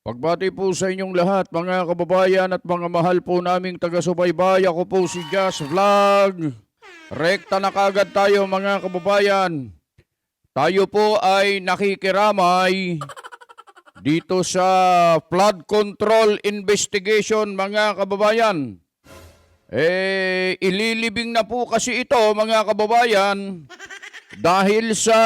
Pagbati po sa inyong lahat, mga kababayan at mga mahal po naming taga-subaybay. Ako po si Jazz Vlog. Rekta na kagad tayo, mga kababayan. Tayo po ay nakikiramay dito sa flood control investigation, mga kababayan. Ililibing na po kasi ito, mga kababayan, dahil sa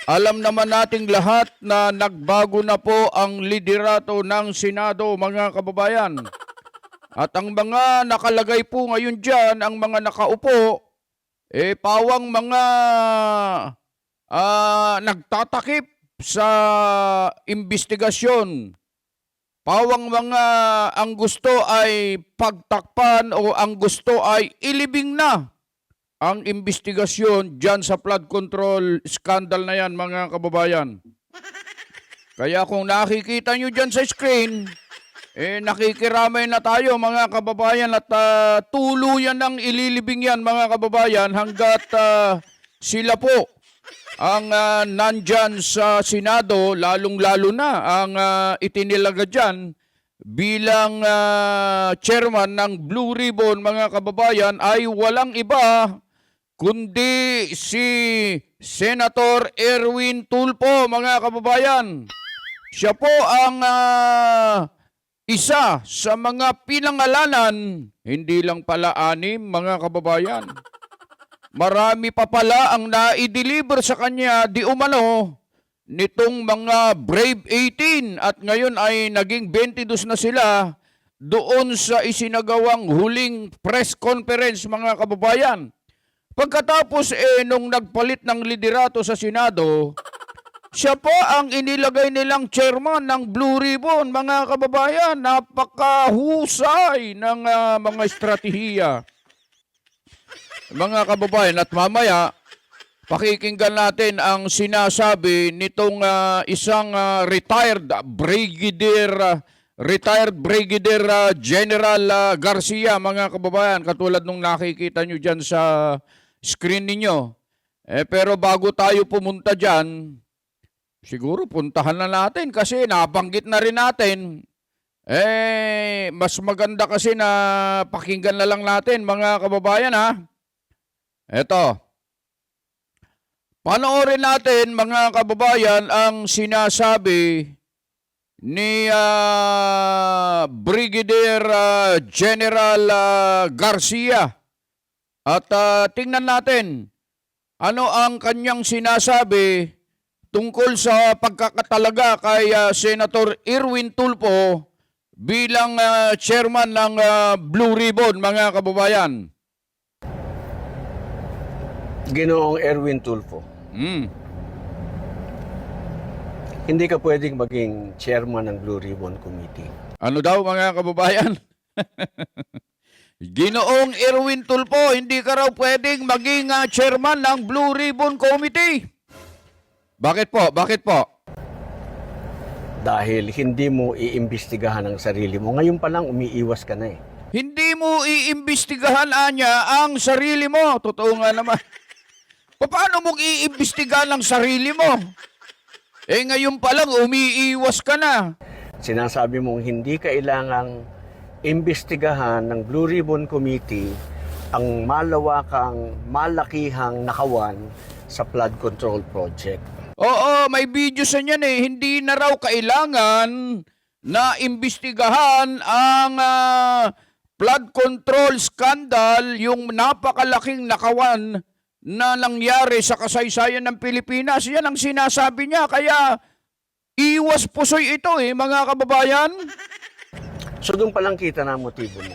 alam naman nating lahat na nagbago na po ang liderato ng Senado, mga kababayan. At ang mga nakalagay po ngayon dyan, ang mga nakaupo, pawang mga nagtatakip sa investigasyon. Pawang mga ang gusto ay pagtakpan o ang gusto ay ilibing na ang investigasyon dyan sa flood control scandal na yan, mga kababayan. Kaya kung nakikita nyo dyan sa screen, nakikiramay na tayo, mga kababayan, at tuluyan ng ililibing yan, mga kababayan, hanggat sila po ang nandyan sa Senado, lalong-lalo na ang itinilaga dyan bilang chairman ng Blue Ribbon, mga kababayan, ay walang iba kundi si Senator Erwin Tulfo, mga kababayan. Siya po ang isa sa mga pinangalanan, hindi lang pala 6, mga kababayan. Marami pa pala ang na-deliver sa kanya di umano nitong mga Brave 18 at ngayon ay naging 22 na sila doon sa isinagawang huling press conference, mga kababayan. Pagkatapos nung nagpalit ng liderato sa Senado, siya po ang inilagay nilang chairman ng Blue Ribbon, mga kababayan. Napakahusay ng mga estratehiya, mga kababayan. At mamaya, pakikinggan natin ang sinasabi nitong isang retired Brigadier General Garcia, mga kababayan, katulad nung nakikita nyo dyan sa screen ninyo. Pero bago tayo pumunta dyan, siguro puntahan na natin kasi nabanggit na rin natin. Mas maganda kasi na pakinggan na lang natin, mga kababayan, ha. Eto. Panoorin natin, mga kababayan, ang sinasabi ni Brigadier General Garcia. At tingnan natin ano ang kanyang sinasabi tungkol sa pagkakatalaga kay Senator Erwin Tulfo bilang chairman ng Blue Ribbon, mga kababayan. Ginoong Erwin Tulfo, hindi ka pwedeng maging chairman ng Blue Ribbon Committee. Ano daw, mga kababayan? Ginoong Erwin Tulfo, hindi ka raw pwedeng maging chairman ng Blue Ribbon Committee. Bakit po? Bakit po? Dahil hindi mo iimbestigahan ang sarili mo. Ngayon pa lang umiiwas ka na eh. Hindi mo iimbestigahan, Anya, ang sarili mo. Totoo nga naman. Paano mong iimbestigahan ang sarili mo? Ngayon pa lang umiiwas ka na. Sinasabi mong hindi kailangang imbestigahan ng Blue Ribbon Committee ang malakihang nakawan sa flood control project. Oo, may video sa niyan eh. Hindi na raw kailangan na imbestigahan ang flood control scandal, yung napakalaking nakawan na nangyari sa kasaysayan ng Pilipinas. Yan ang sinasabi niya. Kaya iwas pusoy ito mga kababayan. So doon palang kita na ang motibo mo.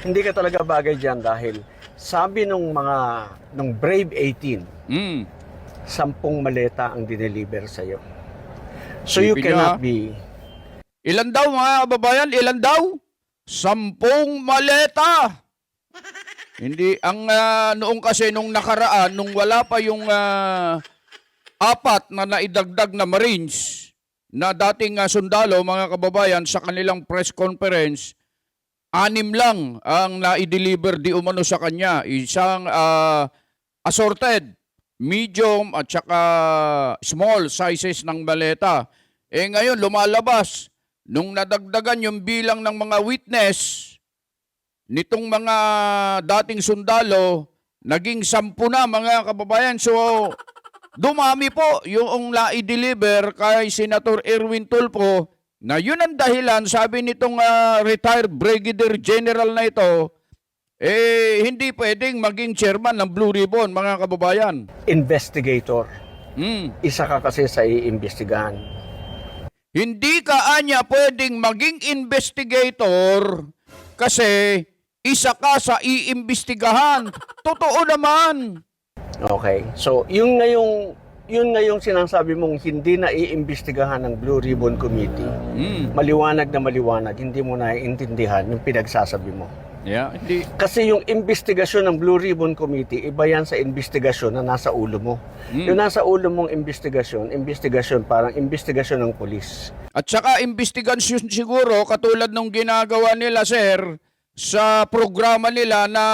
Hindi ka talaga bagay dyan dahil sabi nung Brave 18, 10 maleta ang dineliver sa'yo. So you cannot be... Ilan daw, mga kababayan? Ilan daw? 10 maleta. Hindi, ang noong kasi nung nakaraan, nung wala pa yung 4 na naidagdag na Marines, na dating sundalo, mga kababayan, sa kanilang press conference, 6 lang ang na-deliver di umano sa kanya. Isang assorted, medium at saka small sizes ng maleta. Ngayon lumalabas, nung nadagdagan yung bilang ng mga witness, nitong mga dating sundalo, naging 10 na mga kababayan. So, dumami po yung na-deliver kay Senator Erwin Tulfo na yun ang dahilan, sabi nitong retired Brigadier General na ito, hindi pwedeng maging chairman ng Blue Ribbon, mga kababayan. Investigator. Isa ka kasi sa iimbestigahan. Hindi ka anya pwedeng maging investigator kasi isa ka sa iimbestigahan. Totoo naman. Okay. So, yun ngayong sinasabi mong hindi na iimbestigahan ng Blue Ribbon Committee. Maliwanag na maliwanag, hindi mo naiintindihan yung pinagsasabi mo. Yeah, hindi. Kasi yung investigasyon ng Blue Ribbon Committee, iba yan sa investigasyon na nasa ulo mo. Yung nasa ulo mong investigasyon parang investigasyon ng pulis. At saka investigasyon siguro katulad nung ginagawa nila, sir, sa programa nila na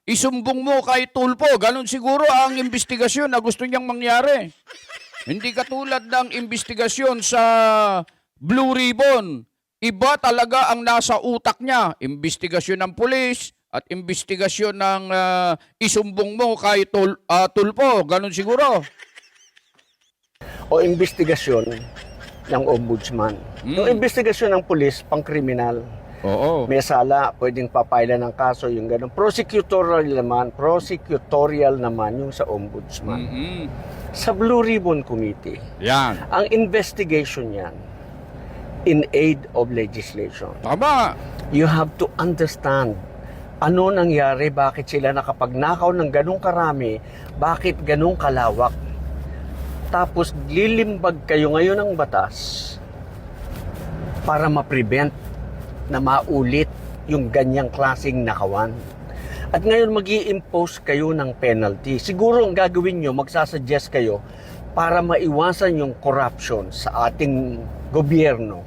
isumbong mo kay Tulfo. Ganon siguro ang investigasyon na gusto niyang mangyari. Hindi katulad ng investigasyon sa Blue Ribbon. Iba talaga ang nasa utak niya. Investigasyon ng pulis at investigasyon ng isumbong mo kay Tulfo. Ganon siguro. O investigasyon ng ombudsman. Yung investigasyon ng pulis, pang-kriminal. Oo. May sala, pwedeng papaila ng kaso, yung gano'n. Prosecutorial naman yung sa ombudsman. Sa Blue Ribbon Committee, Yan. ang investigation yan, in aid of legislation. Tama. You have to understand ano nangyari, bakit sila nakapagnakaw ng ganong karami, bakit ganong kalawak. Tapos lilimbag kayo ngayon ng batas para ma-prevent na maulit yung ganyang klaseng nakawan. At ngayon mag-i-impose kayo ng penalty. Siguro ang gagawin nyo, magsasuggest kayo para maiwasan yung corruption sa ating gobyerno.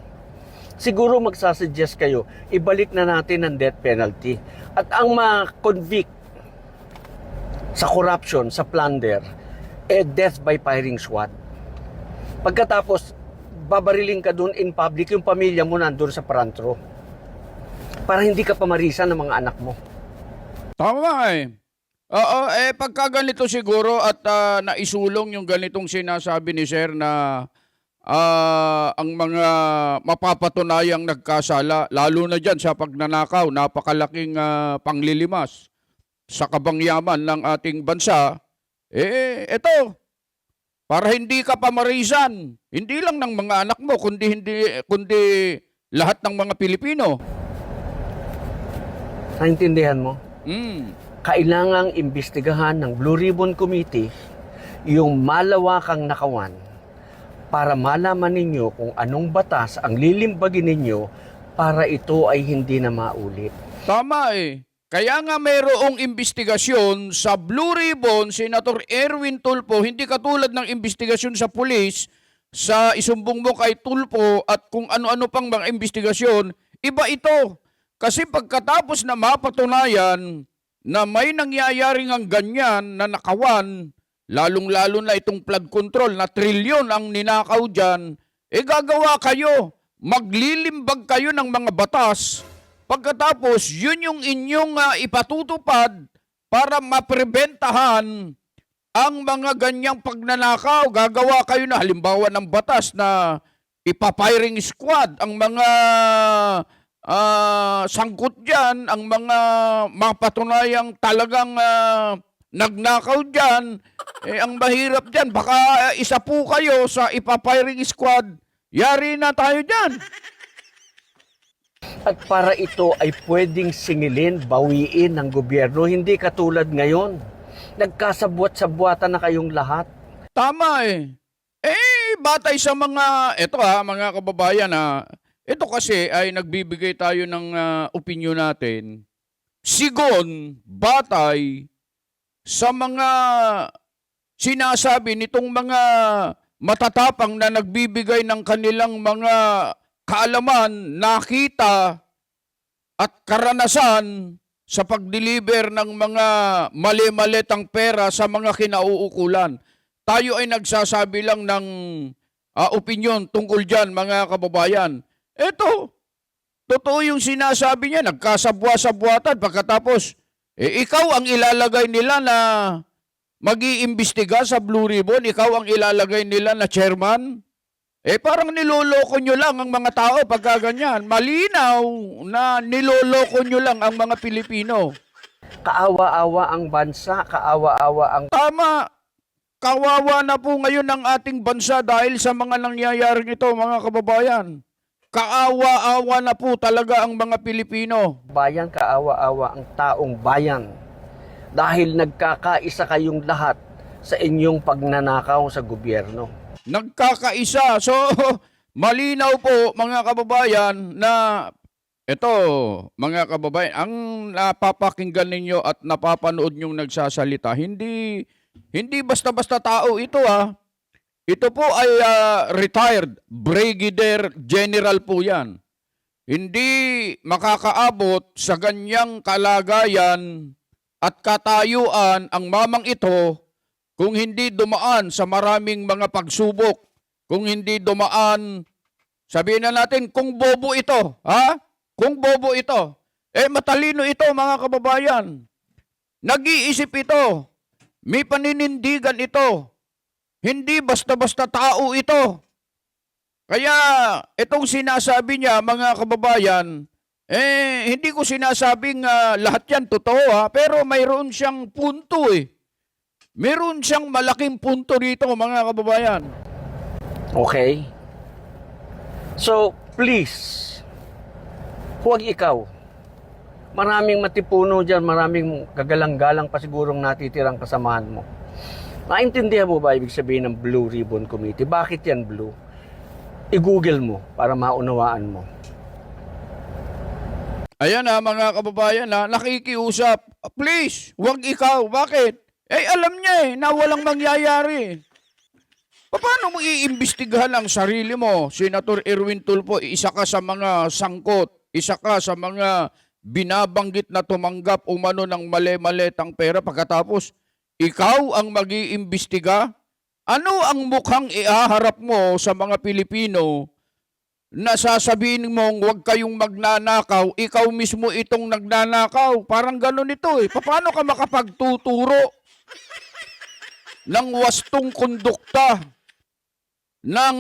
Siguro magsasuggest kayo, ibalik na natin ang death penalty. At ang ma-convict sa corruption, sa plunder, death by firing squad. Pagkatapos, babariling ka dun in public, yung pamilya mo nandun sa parantro. Para hindi ka pamarisan ng mga anak mo. Tama eh. Oo, pagka ganito siguro at naisulong yung ganitong sinasabi ni Sir na ang mga mapapatunayang nagkasala, lalo na dyan sa pagnanakaw, napakalaking panglilimas sa kabangyaman ng ating bansa, eto, para hindi ka pamarisan, hindi lang ng mga anak mo, kundi lahat ng mga Pilipino. Naintindihan mo? Kailangang imbestigahan ng Blue Ribbon Committee yung malawakang nakawan para malaman ninyo kung anong batas ang lilimbagin ninyo para ito ay hindi na maulit. Tama eh. Kaya nga mayroong investigasyon sa Blue Ribbon, Senator Erwin Tulfo, hindi katulad ng investigasyon sa pulis, sa isumbong mo kay Tulfo at kung ano-ano pang mga investigasyon, iba ito. Kasi pagkatapos na mapatunayan na may nangyayaring ang ganyan na nakawan, lalong-lalo na itong flood control na trilyon ang ninakaw dyan, gagawa kayo, maglilimbag kayo ng mga batas. Pagkatapos, yun yung inyong ipatutupad para mapreventahan ang mga ganyang pagnanakaw. Gagawa kayo na halimbawa ng batas na ipapiring squad ang mga sangkot dyan, ang mga mapatunayang talagang nagnakaw dyan, ang mahirap dyan, baka isa po kayo sa ipapiring squad, yari na tayo dyan. At para ito ay pwedeng singilin, bawiin ng gobyerno, hindi katulad ngayon. Nagkasabwat-sabwatan na kayong lahat. Tama eh. Batay sa mga, mga kababayan ito kasi ay nagbibigay tayo ng opinion natin. Sigon, batay sa mga sinasabi nitong mga matatapang na nagbibigay ng kanilang mga kaalaman, nakita at karanasan sa pag-deliver ng mga mali-malitang pera sa mga kinauukulan. Tayo ay nagsasabi lang ng opinyon tungkol dyan, mga kababayan. Ito, totoo yung sinasabi niya, nagkasabwa-sabwatan pagkatapos, ikaw ang ilalagay nila na mag-iimbestiga sa Blue Ribbon, ikaw ang ilalagay nila na chairman. Parang niloloko nyo lang ang mga tao pagka ganyan. Malinaw na niloloko nyo lang ang mga Pilipino. Kaawa-awa ang bansa, kaawa-awa ang... Tama, kawawa na po ngayon ang ating bansa dahil sa mga nangyayari nito, mga kababayan. Kaawa-awa na po talaga ang mga Pilipino. bayan, kaawa-awa ang taong bayan. Dahil nagkakaisa kayong lahat sa inyong pagnanakaw sa gobyerno. Nagkakaisa. So, malinaw po mga kababayan na ito, mga kababayan, ang napapakinggan ninyo at napapanood nyong nagsasalita, hindi basta-basta tao ito Ito po ay retired Brigadier General po yan. Hindi makakaabot sa ganyang kalagayan at katayuan ang mamang ito kung hindi dumaan sa maraming mga pagsubok, kung hindi dumaan, sabihin na natin, kung bobo ito, Kung bobo ito. Matalino ito, mga kababayan. Nag-iisip ito. May paninindigan ito. Hindi basta-basta tao ito. Kaya, itong sinasabi niya, mga kababayan, hindi ko sinasabing lahat yan totoo pero mayroon siyang punto Mayroon siyang malaking punto dito, mga kababayan. Okay? So, please, huwag ikaw. Maraming matipuno dyan, maraming gagalang-galang pa sigurong natitirang kasamahan mo. Naintindihan mo ba ibig sabihin ng Blue Ribbon Committee? Bakit yan blue? I-google mo para maunawaan mo. Ayan mga kababayan nakikiusap. Please, huwag ikaw. Bakit? Alam niya na walang mangyayari. Paano mo iimbestigahan ang sarili mo, Senator Erwin Tulfo? Isa ka sa mga sangkot, isa ka sa mga binabanggit na tumanggap umano ng mali-maletang pera pagkatapos ikaw ang mag-iimbestiga? Ano ang mukhang ihaharap mo sa mga Pilipino na sasabihin mong huwag kayong magnanakaw, ikaw mismo itong nagnanakaw? Parang ganun ito Paano ka makapagtuturo ng wastong kondukta ng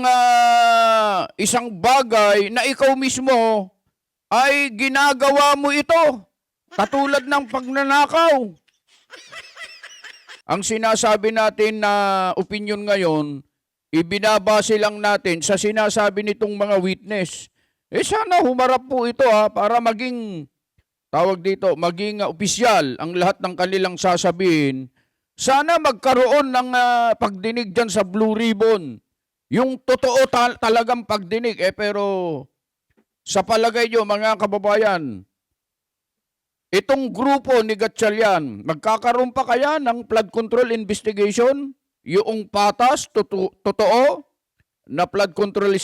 isang bagay na ikaw mismo ay ginagawa mo ito, katulad ng pagnanakaw? Ang sinasabi natin na opinion ngayon, ibinabase lang natin sa sinasabi nitong mga witness. Sana humarap po ito para maging, maging opisyal ang lahat ng kanilang sasabihin. Sana magkaroon ng pagdinig dyan sa Blue Ribbon. Yung totoo talagang pagdinig. Pero sa palagay nyo, mga kababayan, itong grupo ni Gatchalian, magkakaroon pa kaya ng flood control investigation? Yung patas, totoo na flood control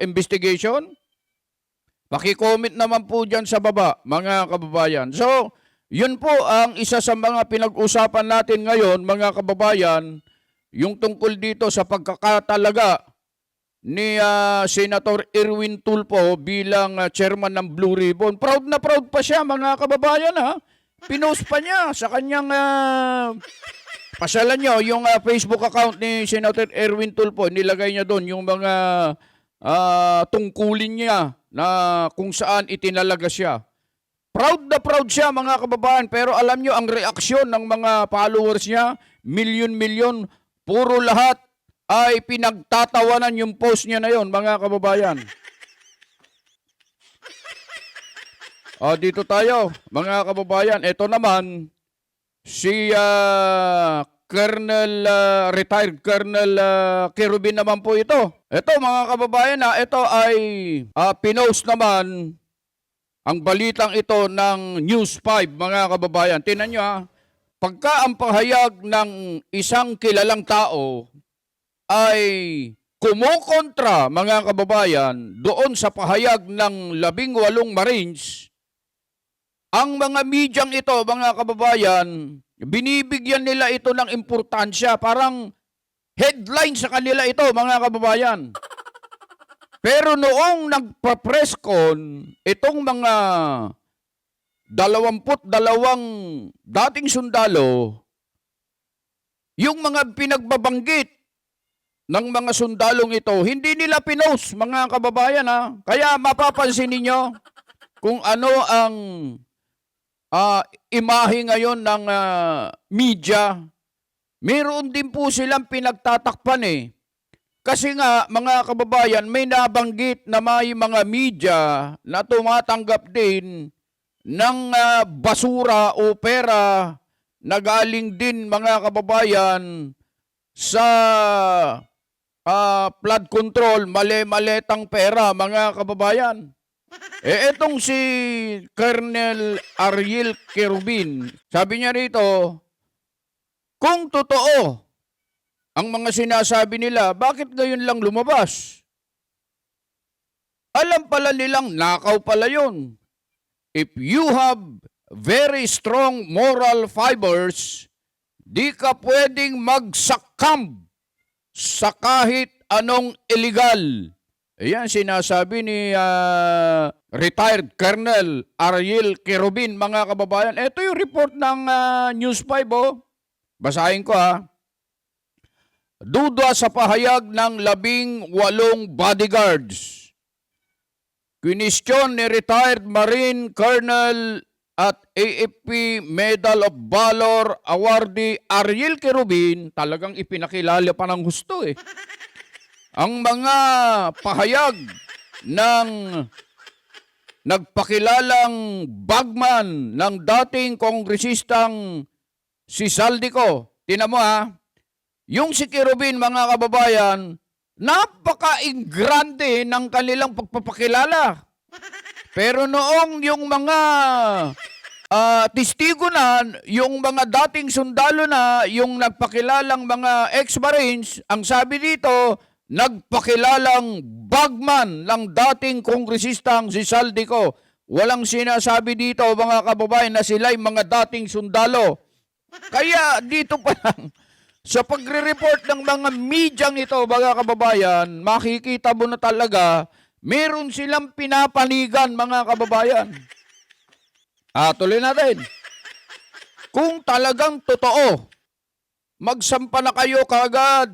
investigation? Paki-comment naman po dyan sa baba, mga kababayan. So, yun po ang isa sa mga pinag-usapan natin ngayon, mga kababayan, yung tungkol dito sa pagkakatalaga ni Senator Erwin Tulfo bilang chairman ng Blue Ribbon. Proud na proud pa siya, mga kababayan Pinost pa niya sa kanyang pasyalan nyo, yung Facebook account ni Senator Erwin Tulfo, nilagay niya doon yung mga tungkulin niya na kung saan itinalaga siya. Proud na proud siya, mga kababayan, pero alam nyo ang reaksyon ng mga followers niya, milyon-milyon, puro lahat ay pinagtatawanan yung post niya na yon, mga kababayan. Dito tayo, mga kababayan. Ito naman, si retired Colonel Kerubin naman po ito. Ito, mga kababayan, ito ay pinost naman ang balitang ito ng News 5, mga kababayan. Tingnan nyo pagka ang pahayag ng isang kilalang tao ay kumukontra, mga kababayan, doon sa pahayag ng 18 Marines, ang mga medyang ito, mga kababayan, binibigyan nila ito ng importansya. Parang Headline sa kanila ito, mga kababayan. Pero noong nagpa-press con, itong mga 22 dating sundalo, yung mga pinagbabanggit ng mga sundalong ito, hindi nila pinost, mga kababayan. Ha? Kaya mapapansin ninyo kung ano ang imahe ngayon ng media. Meron din po silang pinagtatakpan eh. Kasi nga, mga kababayan, may nabanggit na may mga media na tumatanggap din ng basura o pera na galing din, mga kababayan, sa flood control, mali-maletang pera, mga kababayan. Etong si Colonel Ariel Querubin, sabi niya rito, kung totoo ang mga sinasabi nila, bakit ngayon lang lumabas? Alam pala nilang nakaw pala yun. If you have very strong moral fibers, di ka pwedeng magsakam sa kahit anong illegal. Ayan, sinasabi ni retired Colonel Ariel Querubin, mga kababayan. Ito yung report ng News 5, oh. Basahin ko, ha. Duda sa pahayag ng 18 bodyguards. Kwinestyon ni retired Marine Colonel at AFP Medal of Valor awardee Ariel Querubin, talagang ipinakilala pa ng gusto eh. Ang mga pahayag ng nagpakilalang bagman ng dating kongresistang si Saldico. Tingnan mo, ha. Yung si Querubin, mga kababayan, napaka-ingrande ng kanilang pagpapakilala. Pero noong yung mga testigo na, yung mga dating sundalo na, yung nagpakilalang mga ex-marines, ang sabi dito, nagpakilalang bagman ng dating kongresistang si Saldico. Walang sinasabi dito, mga kababayan, na sila'y mga dating sundalo. Kaya dito pa lang, sa pagre-report ng mga medyang ito, mga kababayan, makikita mo na talaga, meron silang pinapanigan, mga kababayan. Tuloy natin. Kung talagang totoo, magsampa na kayo kaagad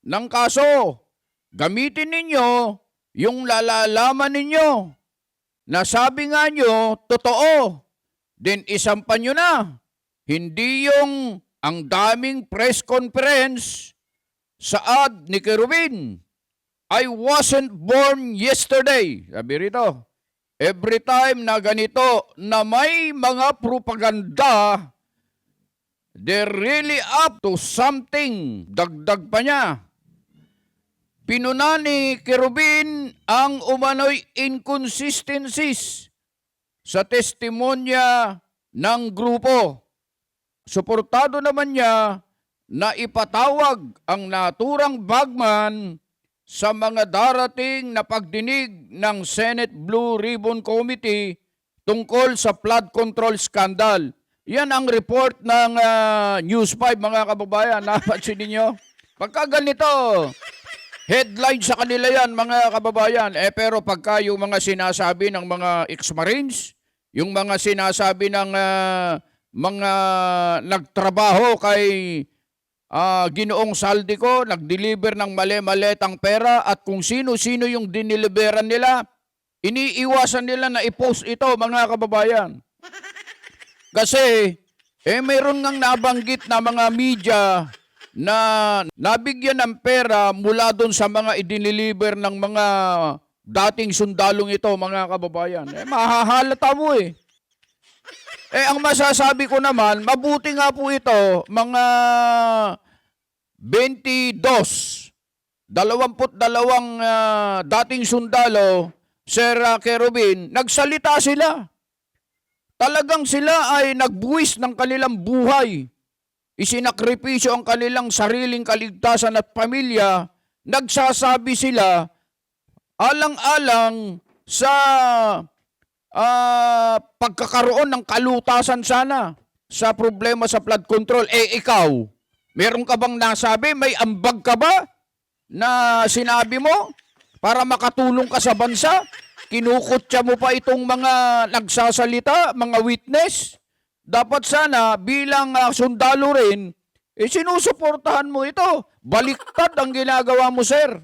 ng kaso. Gamitin ninyo yung lalalaman ninyo. Nasabi nga nyo, totoo. Then isampa nyo na. Hindi yung ang daming press conference sa ad ni Querubin. I wasn't born yesterday. Sabi rito, every time na ganito na may mga propaganda, they're really up to something. Dagdag pa niya. Pinuna ni Querubin ang umano'y inconsistencies sa testimonya ng grupo. Suportado naman niya na ipatawag ang naturang bagman sa mga darating na pagdinig ng Senate Blue Ribbon Committee tungkol sa flood control scandal. Yan ang report ng News 5, mga kababayan. Napansin ninyo? Pagka ganito, headline sa kanila yan, mga kababayan. Pero pagka yung mga sinasabi ng mga ex-marines, yung mga sinasabi ng mga nagtrabaho kay Ginoong Saldico, nag-deliver ng mali-maletang pera at kung sino-sino yung diniliberan nila, iniiwasan nila na i-post ito, mga kababayan. Kasi, mayroon ngang nabanggit na mga media na nabigyan ng pera mula doon sa mga idiniliber ng mga dating sundalong ito, mga kababayan. Mahahalata mo eh. Ang masasabi ko naman, mabuti nga po ito, mga 22 dating sundalo, Sir Querubin, nagsalita sila. Talagang sila ay nagbuwis ng kanilang buhay. Isinakripisyo ang kanilang sariling kaligtasan at pamilya. Nagsasabi sila, alang-alang sa pagkakaroon ng kalutasan sana sa problema sa flood control. Ikaw, Meron ka bang nasabi? May ambag ka ba na sinabi mo para makatulong ka sa bansa? Kinukutya mo pa itong mga nagsasalita, mga witness? Dapat sana bilang sundalo rin, sinusuportahan mo ito. Baliktad ang ginagawa mo, sir.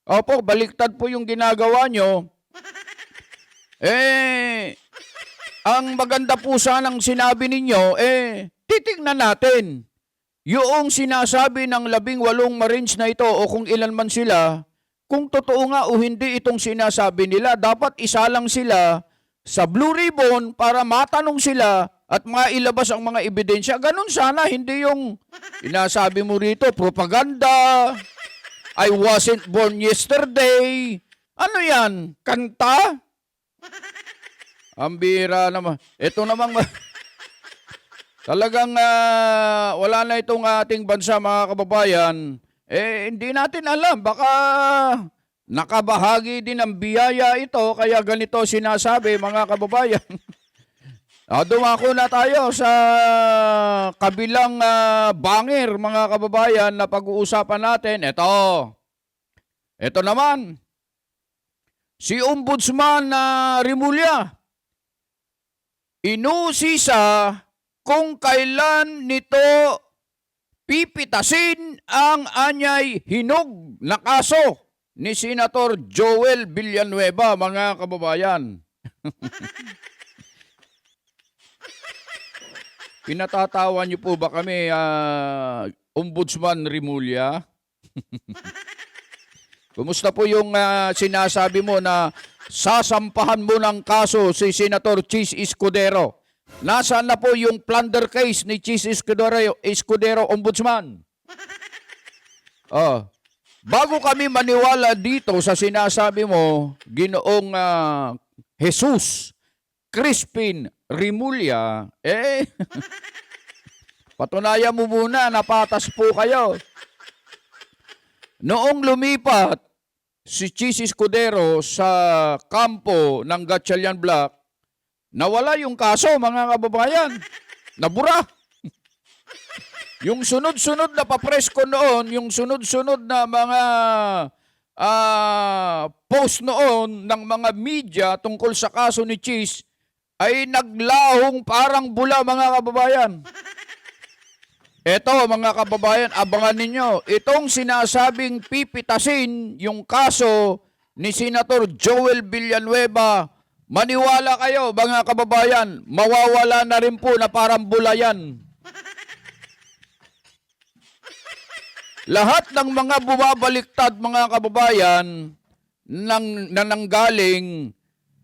Opo, baliktad po yung ginagawa nyo. Ang maganda po sanang sinabi ninyo, titignan natin. Yung sinasabi ng 18 Marines na ito o kung ilan man sila, kung totoo nga o hindi itong sinasabi nila, dapat isa lang sila sa Blue Ribbon para matanong sila at mailabas ang mga ebidensya. Ganun sana, hindi yung sinasabi mo rito, propaganda, I wasn't born yesterday. Ano yan? Kanta? Ang bira naman. Ito namang... Talagang wala na itong ating bansa, mga kababayan. Hindi natin alam. Baka nakabahagi din ng biyaya ito, kaya ganito sinasabi, mga kababayan. Dumako na tayo sa kabilang bangir, mga kababayan, na pag-uusapan natin. Ito naman. Si Ombudsman Rimulya, inusisa kung kailan nito pipitasin ang anyay hinog na kaso ni Senator Joel Villanueva, mga kababayan. Pinatatawa niyo po ba kami, Ombudsman Rimulya? Kumusta po yung sinasabi mo na sasampahan mo ng kaso si Senator Chis Escudero? Nasaan na po yung plunder case ni Chis Escudero, Ombudsman? Bago kami maniwala dito sa sinasabi mo, Ginoong Jesus Crispin Rimulya, patunayan mo muna, napatas po kayo. Noong lumipat si Chis Escudero sa kampo ng Gatchalian Block, nawala yung kaso, mga kababayan. Nabura. Yung sunod-sunod na papresko noon, yung sunod-sunod na mga post noon ng mga media tungkol sa kaso ni Chis ay naglahong parang bula, mga kababayan. Eto, mga kababayan, abangan ninyo. Itong sinasabing pipitasin yung kaso ni Senator Joel Villanueva, maniwala kayo, mga kababayan, mawawala na rin po na parang bula yan. Lahat ng mga bumabaliktad, mga kababayan, na nanggaling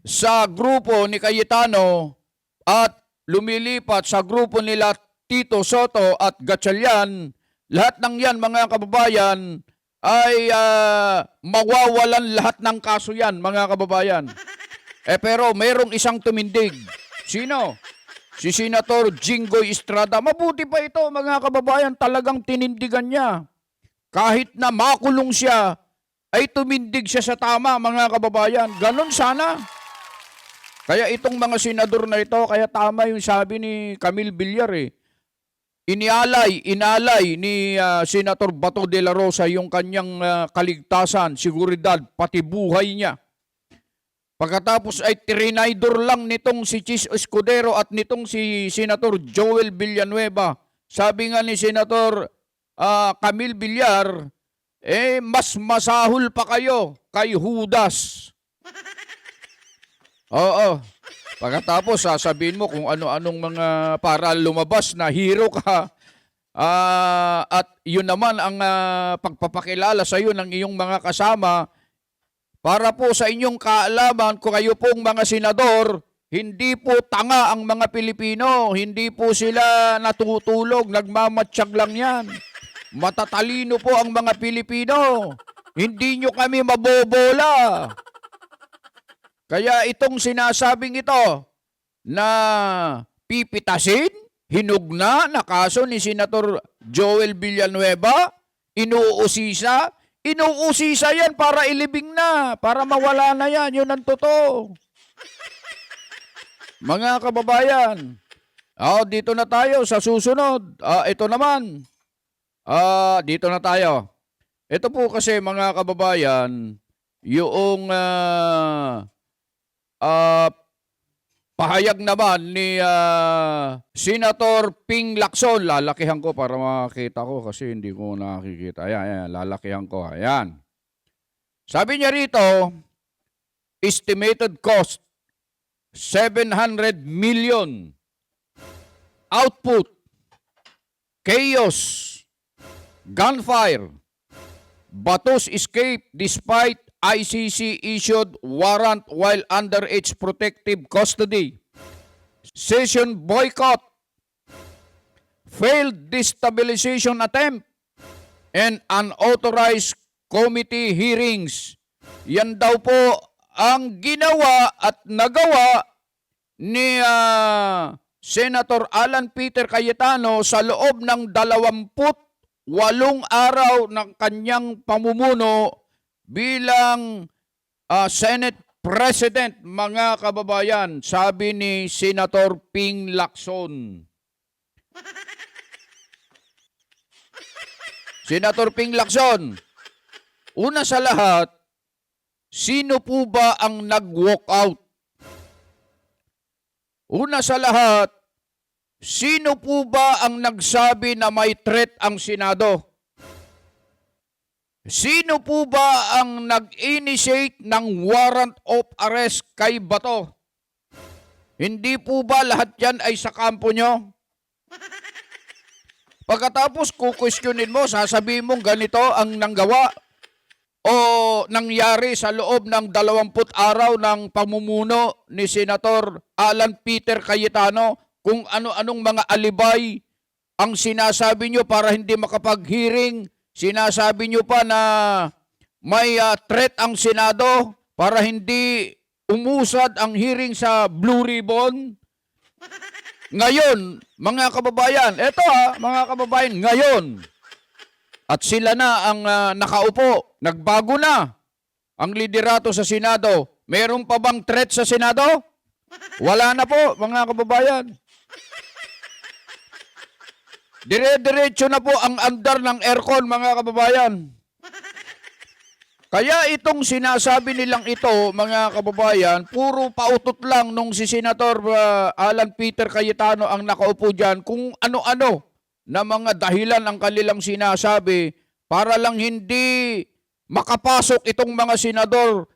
sa grupo ni Cayetano at lumilipat sa grupo nila Tito Soto at Gatchalian, lahat ng yan, mga kababayan, ay mawawalan lahat ng kaso yan, mga kababayan. Pero mayroong isang tumindig. Sino? Si Senator Jinggoy Estrada. Mabuti pa ito, mga kababayan, talagang tinindigan niya. Kahit na makulong siya, ay tumindig siya sa tama, mga kababayan. Ganon sana. Kaya itong mga senador na ito, kaya tama yung sabi ni Camille Villar Inalay ni Senator Bato de la Rosa yung kanyang kaligtasan, seguridad, pati buhay niya. Pagkatapos ay trinidor lang nitong si Chis Escudero at nitong si Senator Joel Villanueva. Sabi nga ni Senator Camille Villar, mas masahol pa kayo kay Judas. Oo. Pagkatapos, sasabihin mo kung ano-anong mga para lumabas na hero ka. At yun naman ang pagpapakilala sa iyo ng iyong mga kasama. Para po sa inyong kaalaman, kung kayo pong mga senador, hindi po tanga ang mga Pilipino. Hindi po sila natutulog, nagmamatsyag lang yan. Matatalino po ang mga Pilipino. Hindi nyo kami mabobola. Kaya itong sinasabing ito na pipitasin, hinog na kaso ni Senator Joel Villanueva, inuusisa yan para ilibing na, para mawala na yan, yun ang totoo. Mga kababayan, dito na tayo sa susunod. Ito naman, Dito na tayo. Ito po kasi mga kababayan, yung pahayag naman ni Senator Ping Lacson. Lalakihan ko para makita ko kasi hindi ko nakikita. Ayan, lalakihan ko. Ayan. Sabi niya rito, estimated cost, 700 million. Output, chaos, gunfire, batos escape despite ICC issued warrant while under its protective custody. Session boycott, failed destabilization attempt, and unauthorized committee hearings. Yan daw po ang ginawa at nagawa ni Senator Alan Peter Cayetano sa loob ng 28 araw ng kanyang pamumuno bilang Senate President, mga kababayan, sabi ni Senator Ping Lacson. Senator Ping Lacson, una sa lahat, sino po ba ang nag-walk out? Una sa lahat, sino po ba ang nagsabi na may threat ang Senado? Sino po ba ang nag-initiate ng warrant of arrest kay Bato? Hindi po ba lahat yan ay sa kampo nyo? Pagkatapos kukwestiyonin mo, sasabihin mong ganito ang nanggawa o nangyari sa loob ng 20 araw ng pamumuno ni Senator Alan Peter Cayetano, kung ano-anong mga alibay ang sinasabi nyo para hindi makapag-hearing. Sinasabi nyo pa na may threat ang Senado para hindi umusad ang hearing sa Blue Ribbon. Ngayon, mga kababayan, eto mga kababayan, ngayon, at sila na ang nakaupo, nagbago na ang liderato sa Senado. Meron pa bang threat sa Senado? Wala na po, mga kababayan. Dire-diretso na po ang andar ng aircon, mga kababayan. Kaya itong sinasabi nilang ito, mga kababayan, puro pautot lang nung si Senator Alan Peter Cayetano ang nakaupo dyan kung ano-ano na mga dahilan ang kanilang sinasabi para lang hindi makapasok itong mga senador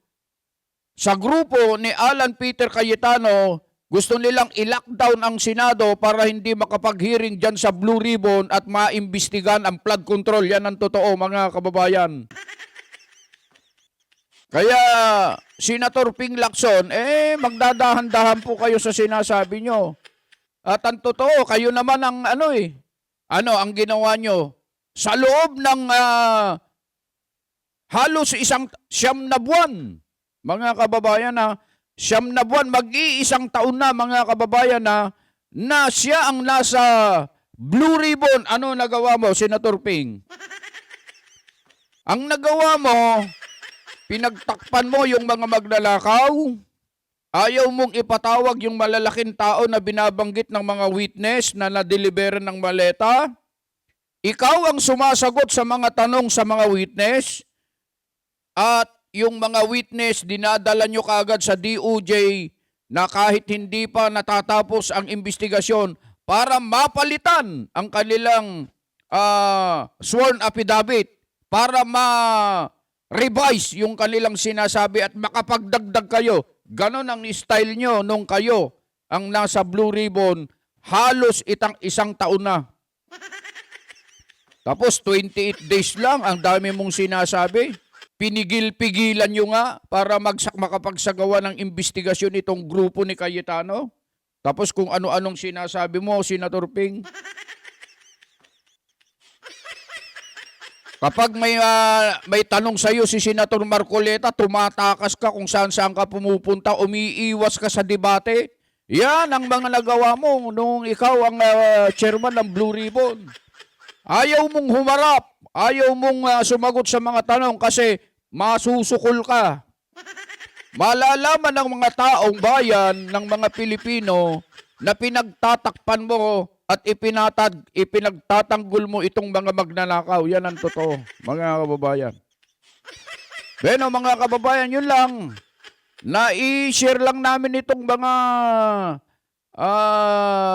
sa grupo ni Alan Peter Cayetano. Gusto nilang i-lockdown ang Senado para hindi makapag-hearing dyan sa Blue Ribbon at maimbestigan ang flood control. Yan ang totoo, mga kababayan. Kaya, Senator Ping Lacson, magdadahan-dahan po kayo sa sinasabi nyo. At ang totoo, kayo naman ang ang ginawa nyo. Sa loob ng halos 9 na buwan, mga kababayan, 9 na buwan, mag-iisang taon na, mga kababayan, na siya ang nasa Blue Ribbon. Ano nagawa mo, Senator Ping? Ang nagawa mo, pinagtakpan mo yung mga magnanakaw, ayaw mong ipatawag yung malalaking tao na binabanggit ng mga witness na na-deliveran ng maleta. Ikaw ang sumasagot sa mga tanong sa mga witness, at yung mga witness, dinadala nyo kaagad sa DOJ na kahit hindi pa natatapos ang investigasyon para mapalitan ang kanilang sworn affidavit, para ma-revise yung kanilang sinasabi at makapagdagdag kayo. Ganon ang style nyo nung kayo ang nasa Blue Ribbon, halos isang taon na. Tapos 28 days lang, ang dami mong sinasabi. Pinigil-pigilan nyo nga para makapagsagawa ng investigasyon itong grupo ni Cayetano. Tapos kung ano-anong sinasabi mo, Senator Ping. Kapag may tanong sa'yo si Senator Marcoleta, tumatakas ka kung saan-saan ka pumupunta, umiiwas ka sa debate. Yan ang mga nagawa mo nung ikaw ang chairman ng Blue Ribbon. Ayaw mong humarap, ayaw mong sumagot sa mga tanong kasi masusukol ka. Malalaman ng mga taong bayan, ng mga Pilipino, na pinagtatakpan mo at ipinagtatanggol mo itong mga magnanakaw. Yan ang totoo, mga kababayan. Bueno, mga kababayan, yun lang. Na-i-share lang namin itong mga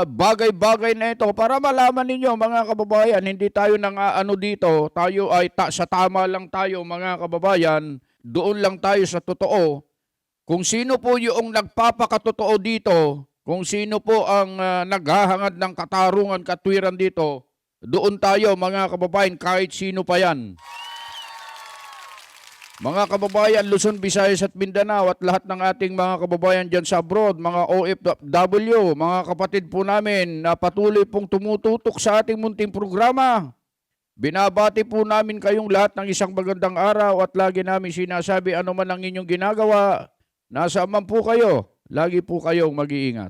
bagay-bagay na ito para malaman ninyo, mga kababayan, hindi tayo nang ano dito, tayo ay sa tama lang tayo, mga kababayan, doon lang tayo sa totoo. Kung sino po yung nagpapakatotoo dito, kung sino po ang naghahangad ng katarungan, katwiran dito, doon tayo, mga kababayan, kahit sino pa yan. Mga kababayan, Luzon, Visayas at Mindanao at lahat ng ating mga kababayan dyan sa abroad, mga OFW, mga kapatid po namin na patuloy pong tumututok sa ating munting programa. Binabati po namin kayong lahat ng isang magandang araw at lagi namin sinasabi ano man ang inyong ginagawa, nasa man po kayo, lagi po kayong mag-iingat.